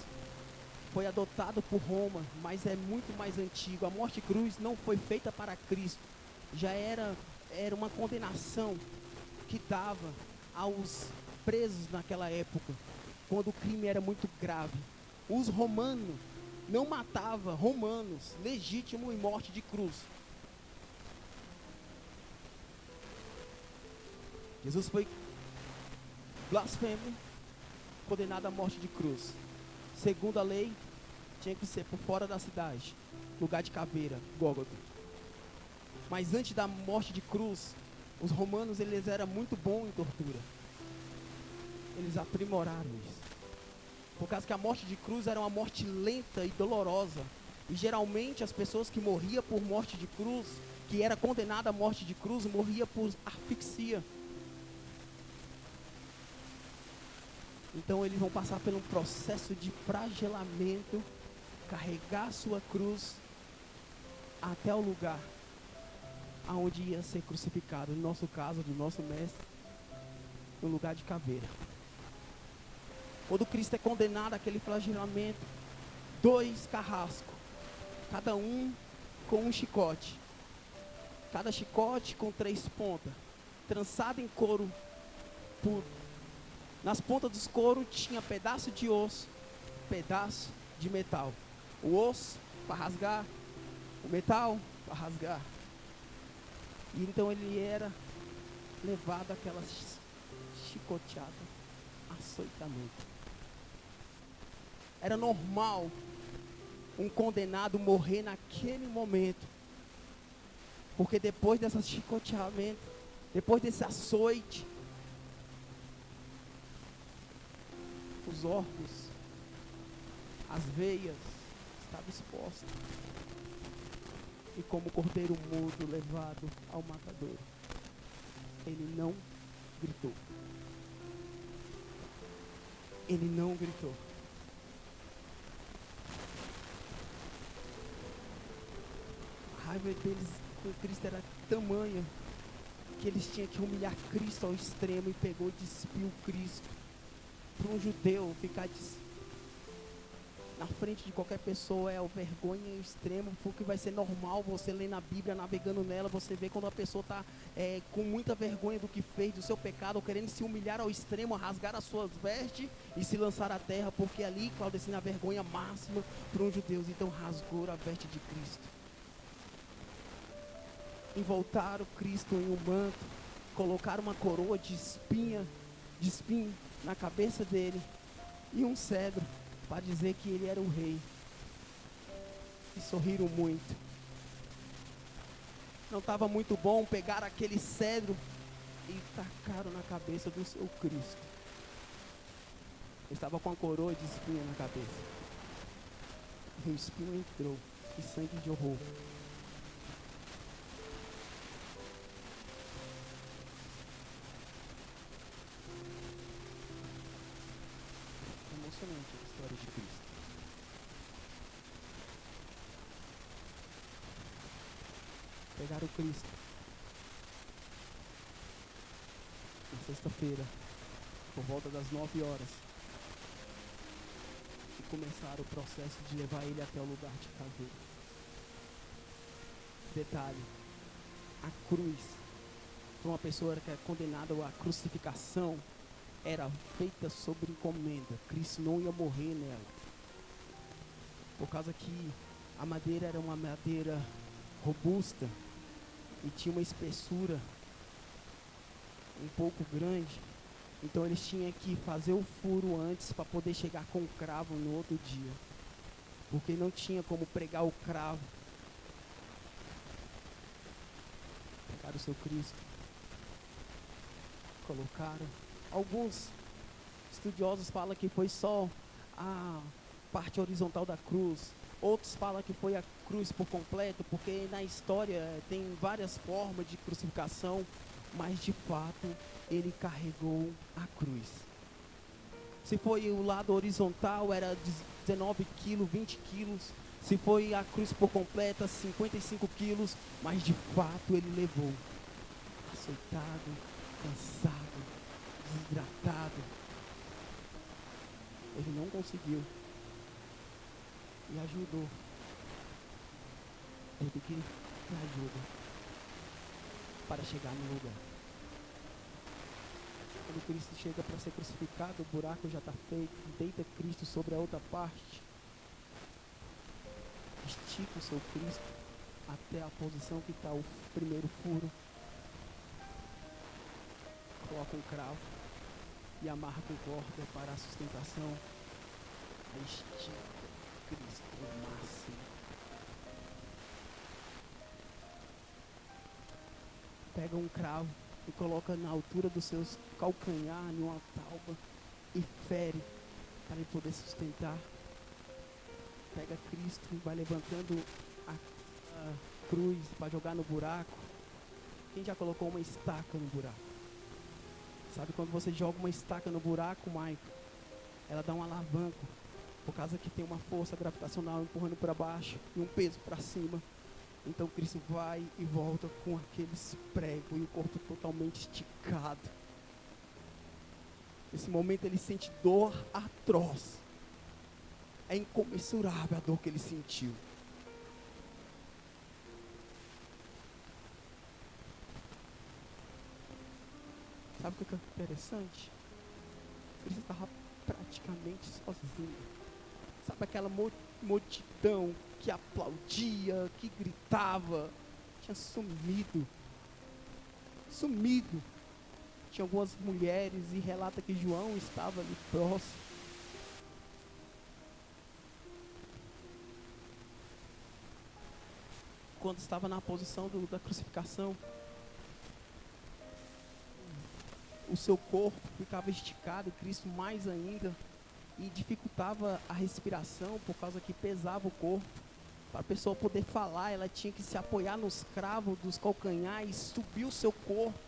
Speaker 4: foi adotado por Roma, mas é muito mais antigo. A morte de cruz não foi feita para Cristo. Já era uma condenação que dava aos presos naquela época, quando o crime era muito grave. Os romanos não matavam romanos legítimo em morte de cruz. Jesus foi blasfemo, condenado à morte de cruz. Segundo a lei, tinha que ser por fora da cidade, lugar de caveira, Gólgota. Mas antes da morte de cruz, os romanos eles eram muito bons em tortura. Eles aprimoraram isso. Por causa que a morte de cruz era uma morte lenta e dolorosa. E geralmente as pessoas que morriam por morte de cruz, que era condenada à morte de cruz, morria por asfixia. Então eles vão passar por um processo de flagelamento, carregar sua cruz até o lugar aonde ia ser crucificado. No nosso caso, do nosso mestre, no lugar de caveira. Quando Cristo é condenado àquele flagelamento, 2 carrascos, cada um com um chicote. Cada chicote com 3 pontas, trançado em couro puro. Nas pontas dos couros tinha pedaço de osso, pedaço de metal. O osso para rasgar, o metal para rasgar. E então ele era levado àquela chicoteada, açoitamento. Era normal um condenado morrer naquele momento. Porque depois desse chicoteamento, depois desse açoite, os órgãos, as veias estavam expostas. E como cordeiro mudo levado ao matadouro, ele não gritou. Ele não gritou. A raiva deles com Cristo era tamanha que eles tinham que humilhar Cristo ao extremo, e pegou e despiu Cristo. Para um judeu ficar na frente de qualquer pessoa é a vergonha extrema, porque vai ser normal você ler na Bíblia, navegando nela, você vê quando a pessoa está com muita vergonha do que fez, do seu pecado, ou querendo se humilhar ao extremo, rasgar as suas vestes e se lançar à terra, porque ali, Claudecina, a vergonha máxima para um judeu. Então rasgou a veste de Cristo, envoltaram Cristo em um manto, colocaram uma coroa de espinho na cabeça dele e um cedro para dizer que ele era o rei. E sorriram muito. Não estava muito bom pegar aquele cedro e tacaram na cabeça do seu Cristo. Ele estava com a coroa de espinho na cabeça. E o espinho entrou e sangue jorrou. É emocionante a história de Cristo. Pegaram Cristo na sexta-feira, por volta das 9 horas, e começaram o processo de levar ele até o lugar de caveira. Detalhe, a cruz, para uma pessoa que é condenada à crucificação, era feita sobre encomenda. Cristo não ia morrer nela, por causa que a madeira era uma madeira robusta e tinha uma espessura um pouco grande. Então eles tinham que fazer o furo antes para poder chegar com o cravo no outro dia, porque não tinha como pregar o cravo. Pegaram o seu Cristo, colocaram. Alguns estudiosos falam que foi só a parte horizontal da cruz. Outros falam que foi a cruz por completo, porque na história tem várias formas de crucificação, mas de fato ele carregou a cruz. Se foi o lado horizontal, era 19 quilos, 20 quilos. Se foi a cruz por completa, 55 quilos, mas de fato ele levou. Açoitado, cansado, desidratado. Ele não conseguiu. E ajudou. Teve que ter ajuda para chegar no lugar. Quando Cristo chega para ser crucificado, o buraco já está feito. Deita Cristo sobre a outra parte. Estica o seu Cristo até a posição que está o primeiro furo. Coloca um cravo e amarra com corda para a sustentação. Aí estica Cristo o máximo. Pega um cravo e coloca na altura dos seus calcanhar, numa tauba, e fere para ele poder sustentar. Pega Cristo e vai levantando a cruz para jogar no buraco. Quem já colocou uma estaca no buraco? Sabe quando você joga uma estaca no buraco, Michael? Ela dá um alavanco, por causa que tem uma força gravitacional empurrando para baixo e um peso para cima. Então Cristo vai e volta com aqueles pregos e o corpo totalmente esticado. Nesse momento ele sente dor atroz. É incomensurável a dor que ele sentiu. Sabe o que é interessante? Cristo estava praticamente sozinho. Sabe aquela multidão que aplaudia, que gritava? Tinha sumido. Sumido. Tinha algumas mulheres e relata que João estava ali próximo. Quando estava na posição da crucificação, o seu corpo ficava esticado, Cristo mais ainda, e dificultava a respiração por causa que pesava o corpo. Para a pessoa poder falar, ela tinha que se apoiar nos cravos dos calcanhares e subir o seu corpo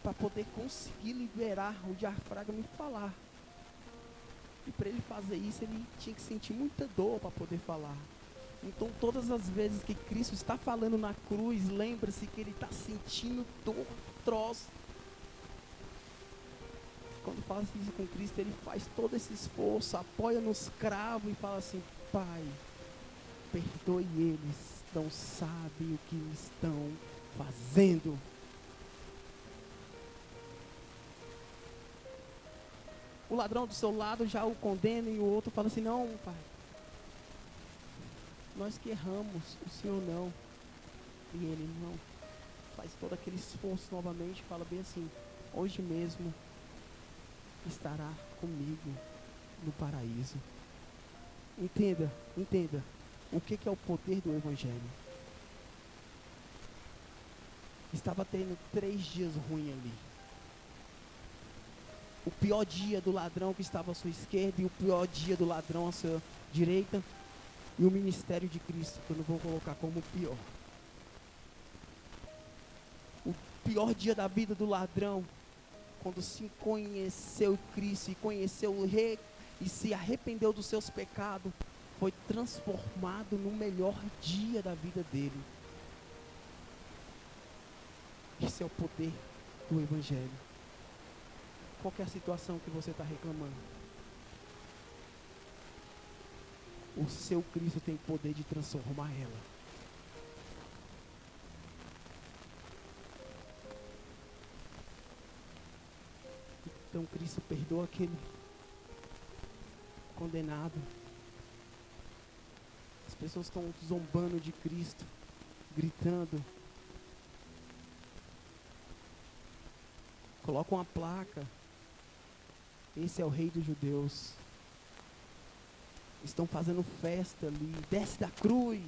Speaker 4: para poder conseguir liberar o diafragma e falar. E para ele fazer isso, ele tinha que sentir muita dor para poder falar. Então, todas as vezes que Cristo está falando na cruz, lembre-se que ele está sentindo dor atroz. Quando faz isso com Cristo, ele faz todo esse esforço, apoia nos cravos e fala assim: Pai, perdoe eles, não sabem o que estão fazendo. O ladrão do seu lado já o condena e o outro fala assim: não, Pai, nós que erramos, o Senhor não. E ele não. Faz todo aquele esforço novamente e fala bem assim: hoje mesmo estará comigo no paraíso. Entenda o que é o poder do Evangelho. Estava tendo 3 dias ruins ali. o pior dia do ladrão que estava à sua esquerda e o pior dia do ladrão à sua direita, e o ministério de Cristo, que eu não vou colocar como o pior. O pior dia da vida do ladrão, quando se conheceu Cristo e conheceu o Rei e se arrependeu dos seus pecados, foi transformado no melhor dia da vida dele. Esse é o poder do Evangelho. Qual que é a situação que você está reclamando? O seu Cristo tem poder de transformar ela. Então Cristo perdoa aquele condenado. As pessoas estão zombando de Cristo, gritando. Colocam uma placa. Esse é o Rei dos Judeus. Estão fazendo festa ali. Desce da cruz.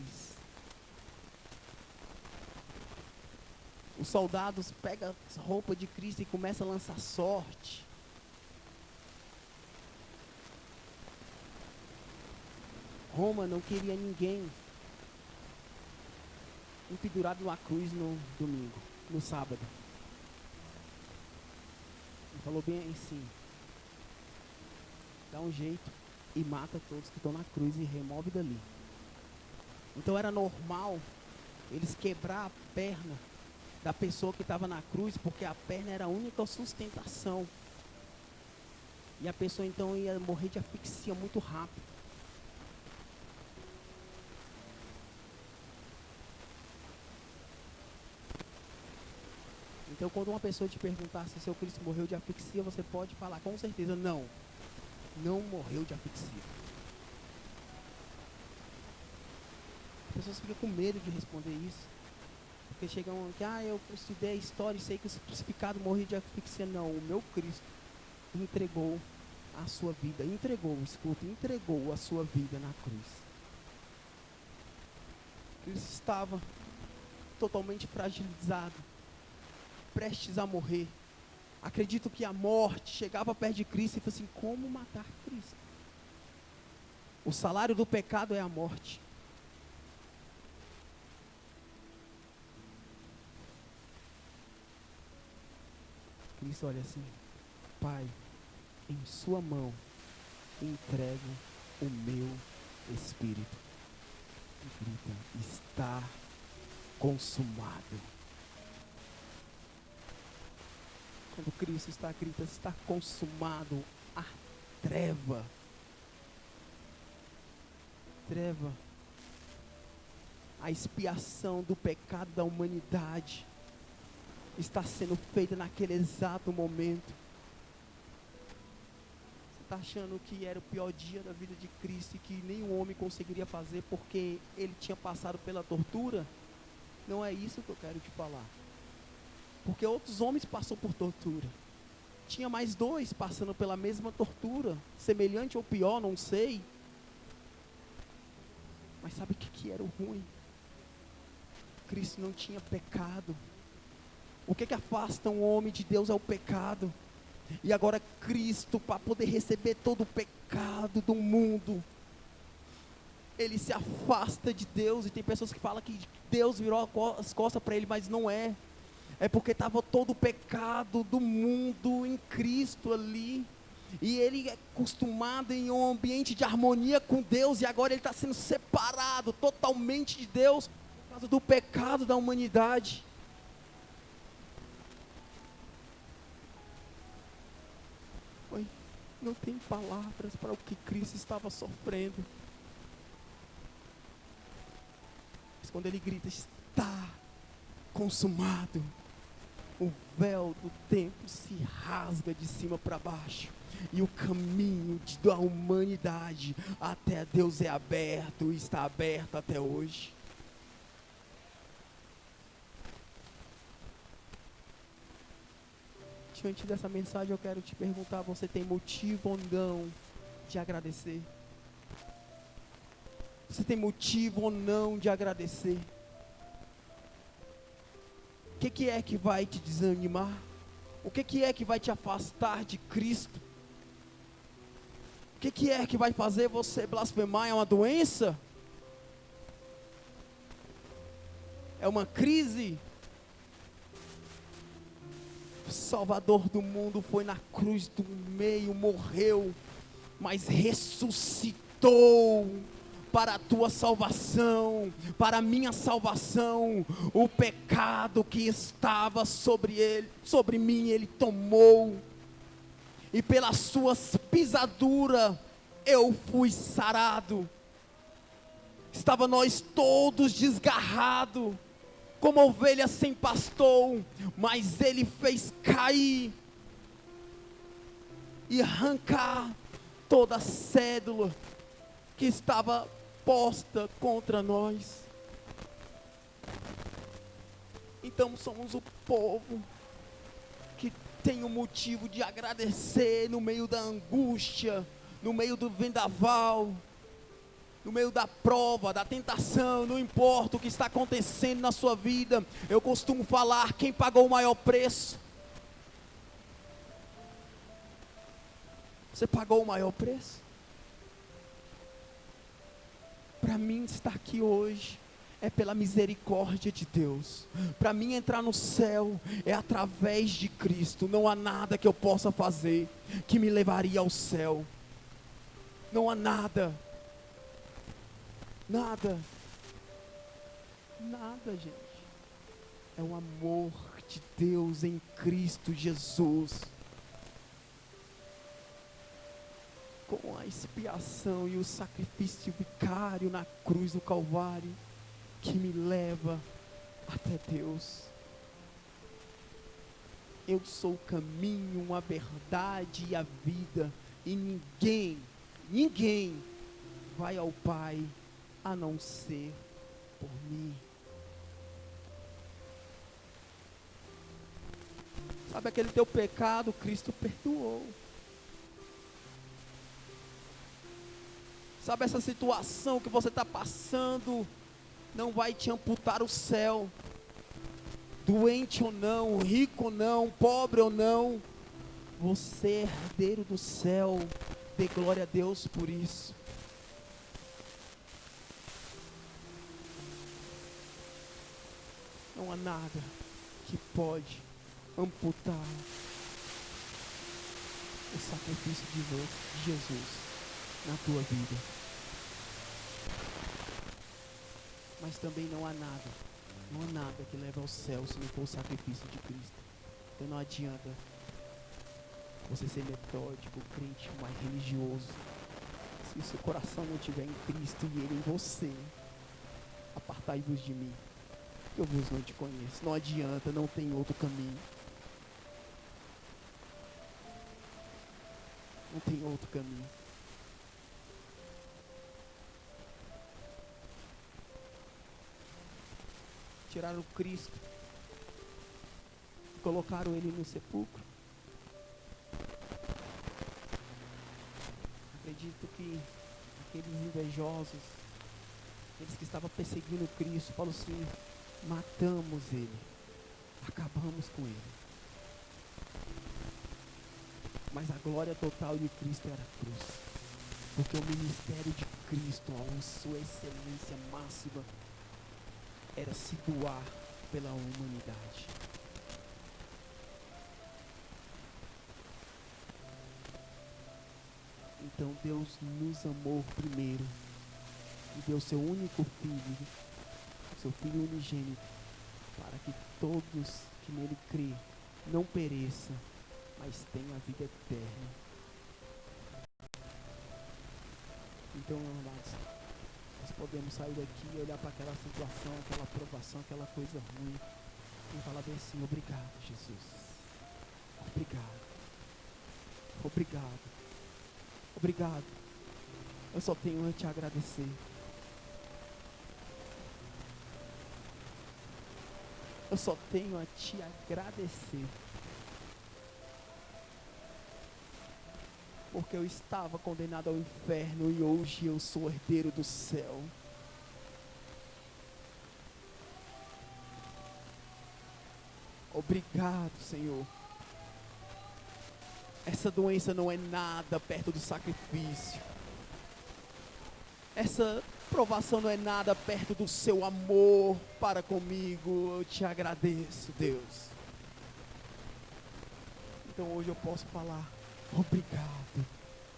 Speaker 4: Os soldados pegam a roupa de Cristo e começam a lançar sorte. Roma não queria ninguém pendurado numa cruz no domingo, no sábado. Ele falou bem assim: dá um jeito e mata todos que estão na cruz e remove dali. Então era normal eles quebrar a perna da pessoa que estava na cruz, porque a perna era a única sustentação. E a pessoa então ia morrer de asfixia muito rápido. Então, quando uma pessoa te perguntar se o seu Cristo morreu de asfixia, você pode falar com certeza: não, não morreu de asfixia. As pessoas ficam com medo de responder isso, porque chegam aqui: eu estudei a história e sei que o crucificado morreu de asfixia. Não, o meu Cristo entregou a sua vida, entregou a sua vida na cruz. Cristo estava totalmente fragilizado, prestes a morrer. Acredito que a morte chegava perto de Cristo e falou assim: como matar Cristo? O salário do pecado é a morte. Cristo olha assim: Pai, em sua mão entrego o meu espírito. E grita: está consumado. Quando Cristo grita: está consumado. A treva, a expiação do pecado da humanidade está sendo feita naquele exato momento. Você está achando que era o pior dia da vida de Cristo e que nenhum homem conseguiria fazer porque ele tinha passado pela tortura? Não é isso que eu quero te falar. Porque outros homens passaram por tortura. Tinha mais 2 passando pela mesma tortura, semelhante ou pior, não sei. Mas sabe o que era o ruim? Cristo não tinha pecado. O que afasta um homem de Deus é o pecado. E agora Cristo, para poder receber todo o pecado do mundo, ele se afasta de Deus. E tem pessoas que falam que Deus virou as costas para ele, mas não é. É porque estava todo o pecado do mundo em Cristo ali. E ele é acostumado em um ambiente de harmonia com Deus. E agora ele está sendo separado totalmente de Deus por causa do pecado da humanidade. Não tem palavras para o que Cristo estava sofrendo. Mas quando ele grita: está consumado, o véu do templo se rasga de cima para baixo. E o caminho da humanidade até Deus é aberto e está aberto até hoje. Diante dessa mensagem eu quero te perguntar: você tem motivo ou não de agradecer? Você tem motivo ou não de agradecer? O que é que vai te desanimar? O que é que vai te afastar de Cristo? O que é que vai fazer você blasfemar? É uma doença? É uma crise? O Salvador do mundo foi na cruz do meio, morreu, mas ressuscitou para a tua salvação, para a minha salvação. O pecado que estava sobre mim, ele tomou, e pelas suas pisaduras eu fui sarado. Estava nós todos desgarrados, como ovelhas sem pastor, mas ele fez cair e arrancar toda a cédula que estava posta contra nós. Então somos o povo que tem um motivo de agradecer no meio da angústia, no meio do vendaval, no meio da prova, da tentação. Não importa o que está acontecendo na sua vida, eu costumo falar: quem pagou o maior preço? Você pagou o maior preço? Para mim estar aqui hoje é pela misericórdia de Deus. Para mim entrar no céu é através de Cristo. Não há nada que eu possa fazer que me levaria ao céu. Não há nada. Nada, gente. É o amor de Deus em Cristo Jesus, com a expiação e o sacrifício vicário na cruz do Calvário, que me leva até Deus. Eu sou o caminho, a verdade e a vida, e ninguém vai ao Pai a não ser por mim. Sabe aquele teu pecado, Cristo perdoou. Sabe essa situação que você está passando, não vai te amputar o céu. Doente ou não, rico ou não, pobre ou não, você é herdeiro do céu. Dê glória a Deus por isso. Não há nada que pode amputar o sacrifício de Jesus na tua vida. Mas também não há nada que leve ao céu se não for o sacrifício de Cristo. Então não adianta você ser metódico, crente, mais religioso, se o seu coração não estiver em Cristo e Ele em você. Apartai-vos de mim, eu vos não te conheço. Não adianta, não tem outro caminho. Não tem outro caminho. Tiraram Cristo, colocaram Ele no sepulcro. Acredito que aqueles invejosos, aqueles que estavam perseguindo Cristo, falam assim: matamos Ele, acabamos com Ele. Mas a glória total de Cristo era a cruz, porque o ministério de Cristo, a sua excelência máxima, era se doar pela humanidade. Então Deus nos amou primeiro e deu seu único filho, seu filho unigênito, para que todos que nele crê não pereçam, mas tenham a vida eterna. Então, amados, nós podemos sair daqui e olhar para aquela situação, aquela provação, aquela coisa ruim, e falar bem assim: obrigado, Jesus. Obrigado. Obrigado. Obrigado. Eu só tenho a te agradecer. Eu só tenho a te agradecer. Porque eu estava condenado ao inferno e hoje eu sou herdeiro do céu. Obrigado, Senhor. Essa doença não é nada perto do sacrifício. Essa provação não é nada perto do seu amor para comigo. Eu te agradeço, Deus. Então hoje eu posso falar: obrigado,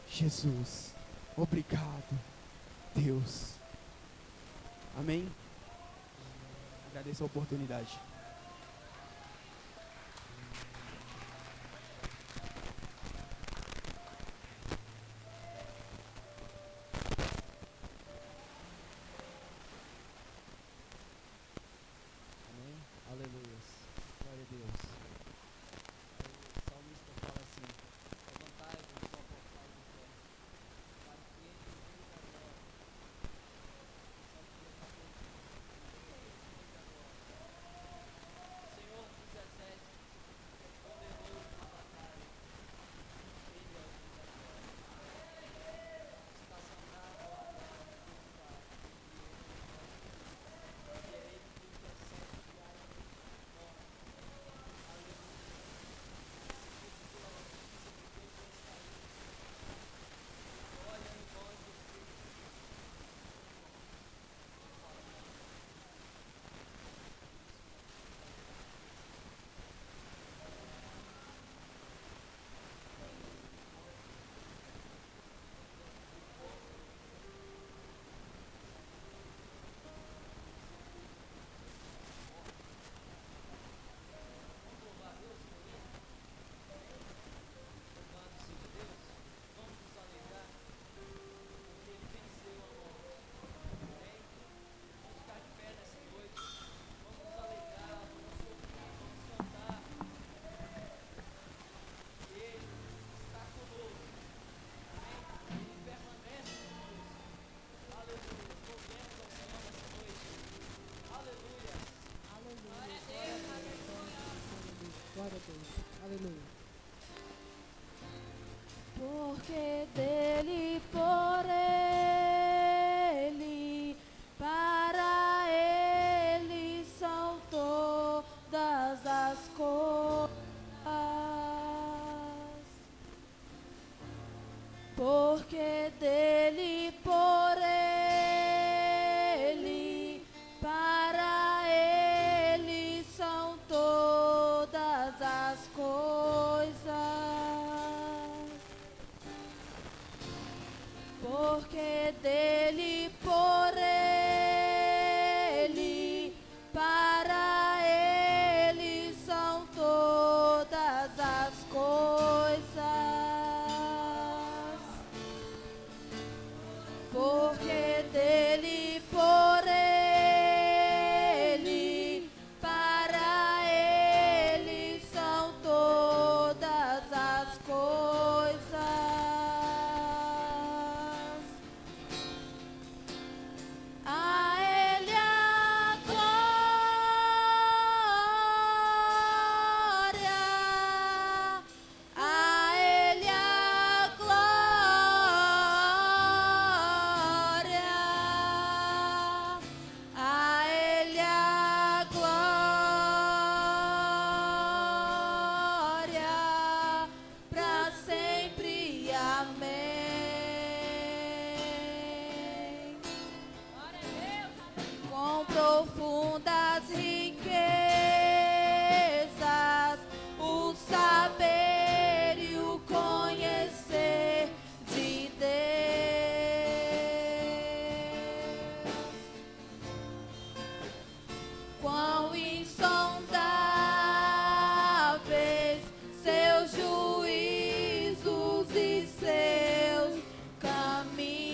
Speaker 4: Jesus. Obrigado, Deus. Amém? Agradeço a oportunidade. Aleluia. Glória a Deus. O salmista fala assim: levantai-vos, ó portais do céu, para que entre o Rei da glória.
Speaker 1: O Senhor dos exércitos é poderoso na batalha. Ele é o Rei da glória. Está sentado à destra do Pai, e é Ele que intercede diariamente por nós. Aleluia. Seguido pela notícia que Deus vai sair. Olha em nós o Espírito Louvado seja Deus. Vamos nos alegrar, porque Ele venceu a morte. Amém? Vamos ficar de pé nessa noite. Vamos nos alegrar, vamos sorrir, vamos cantar. Ele está conosco. Amém? Ele permanece conosco. Aleluia. Louvemos ao Senhor nessa noite. Aleluia.
Speaker 3: Aleluia. Glória a Deus. Aleluia. Porque dele, por ele, para ele são todas as coisas. Porque dele, por ele, para ele são todas as coisas. Porque dele, por ele, para ele são todas as coisas. Porque dele, por ele, para ele são todas as coisas. A ele a glória, a ele a glória, a ele a glória, para sempre. Amém. Com profundas riquezas, o saber e o conhecer de Deus. Quão insondáveis seus juízos e seus caminhos.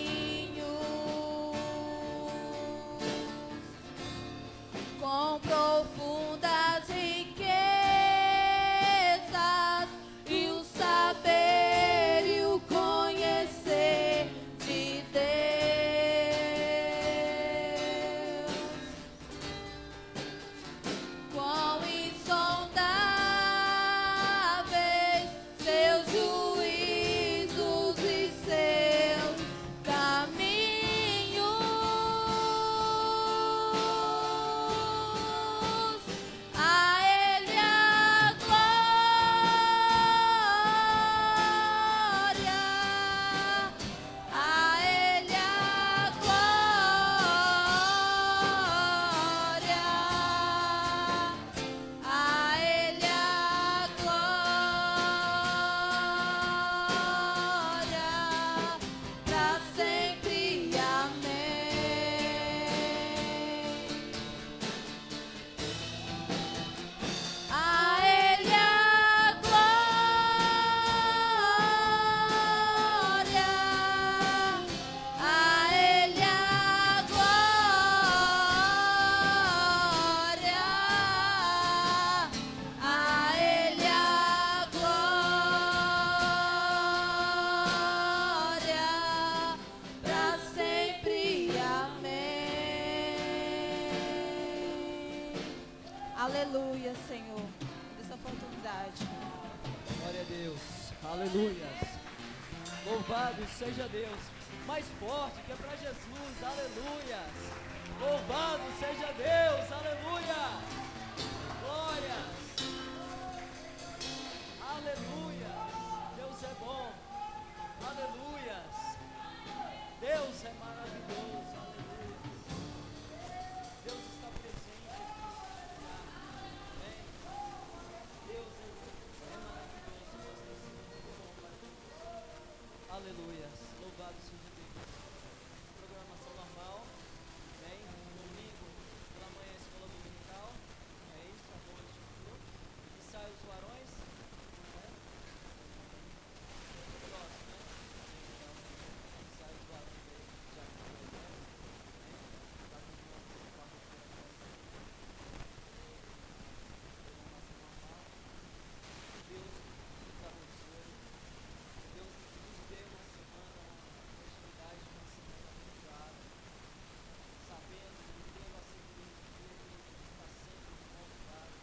Speaker 1: Aleluias. Louvado seja Deus. Mais forte que é para Jesus. Aleluias. Louvado seja Deus. Aleluia. Glórias. Aleluia. Deus é bom. Aleluias. Deus é maravilhoso. Aleluia. Deus está presente aqui neste lugar. Amém. Deus é maravilhoso. Deus tem sido muito bom para nós. Aleluias. Louvado seja Deus. Programação normal. Amém. Domingo pela manhã, escola dominical. É isso, à noite. Ensaio os varões. Né? Próximo, né? Ensaio os varões aí. Já que foi, né? Tá continuando com a quarta-feira agora. Programação normal. Deus nos abençoe. Deus nos dê uma semana, uma continuidade de uma semana abençoada, sabendo que tendo a certeza de que Ele está sempre do nosso lado.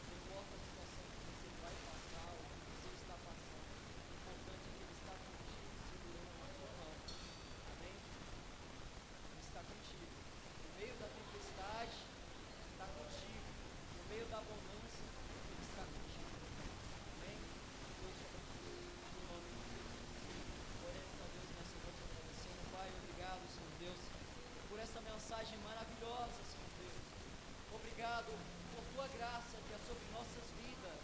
Speaker 1: Não importa a situação que você vai passar ou que você está passando, o importante é que Ele está contigo, segurando a sua mão. Amém? Ele está contigo. No meio da tempestade, Ele está contigo. No meio da bonança, Ele está contigo. Amém? Deus te abençoe. No nome de Jesus. Oremos a Deus nessa noite agradecendo. Pai, obrigado, Senhor Deus, por essa mensagem maravilhosa, Senhor Deus. Obrigado por tua graça que é sobre nossas vidas.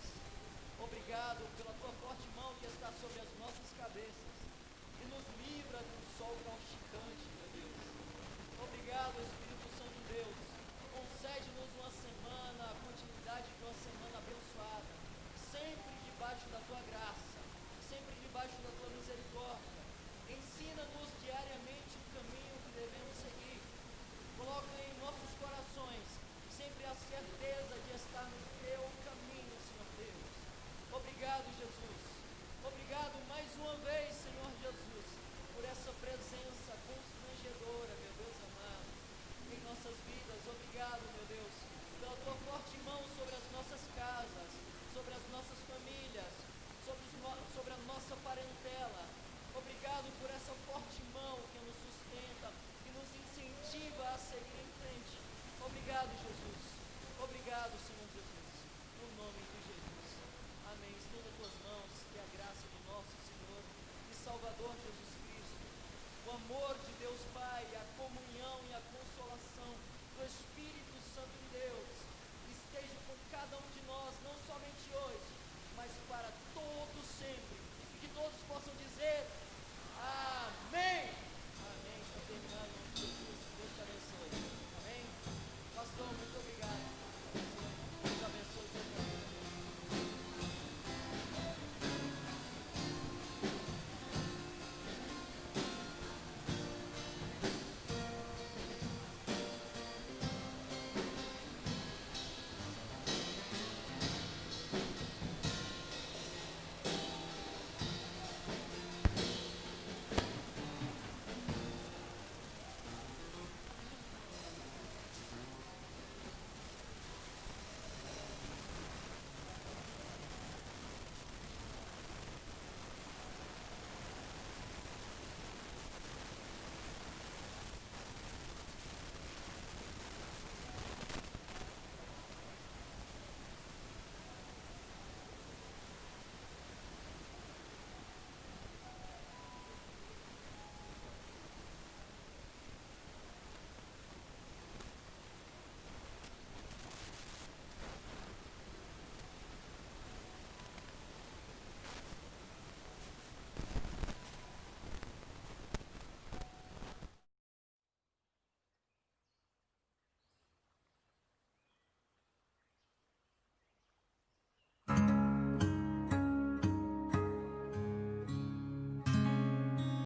Speaker 1: Obrigado pela tua forte mão que está sobre as nossas cabeças e nos livra do sol causticante, meu Deus. Obrigado, Espírito Santo de Deus. Concede-nos uma semana, a continuidade de uma semana abençoada, sempre debaixo da tua graça, sempre debaixo da tua misericórdia. Ensina-nos diariamente o caminho que devemos seguir. Coloca em nossos corações sempre a certeza de estar no teu caminho, Senhor Deus. Obrigado, Jesus. Obrigado mais uma vez, Senhor Jesus, por essa presença constrangedora, meu Deus amado, em nossas vidas. Obrigado, meu Deus, pela tua forte mão sobre as nossas casas, sobre as nossas famílias, sobre a nossa parentela. Obrigado por essa forte mão que nos sustenta, que nos incentiva a seguir em frente. Obrigado, Jesus. Obrigado, Senhor Jesus. No nome de Jesus. Amém. Estenda tuas mãos, que a graça do nosso Senhor e Salvador Jesus Cristo, o amor de Deus Pai, a comunhão e a consolação do Espírito Santo de Deus esteja com cada um de nós, não somente hoje, mas para todo sempre.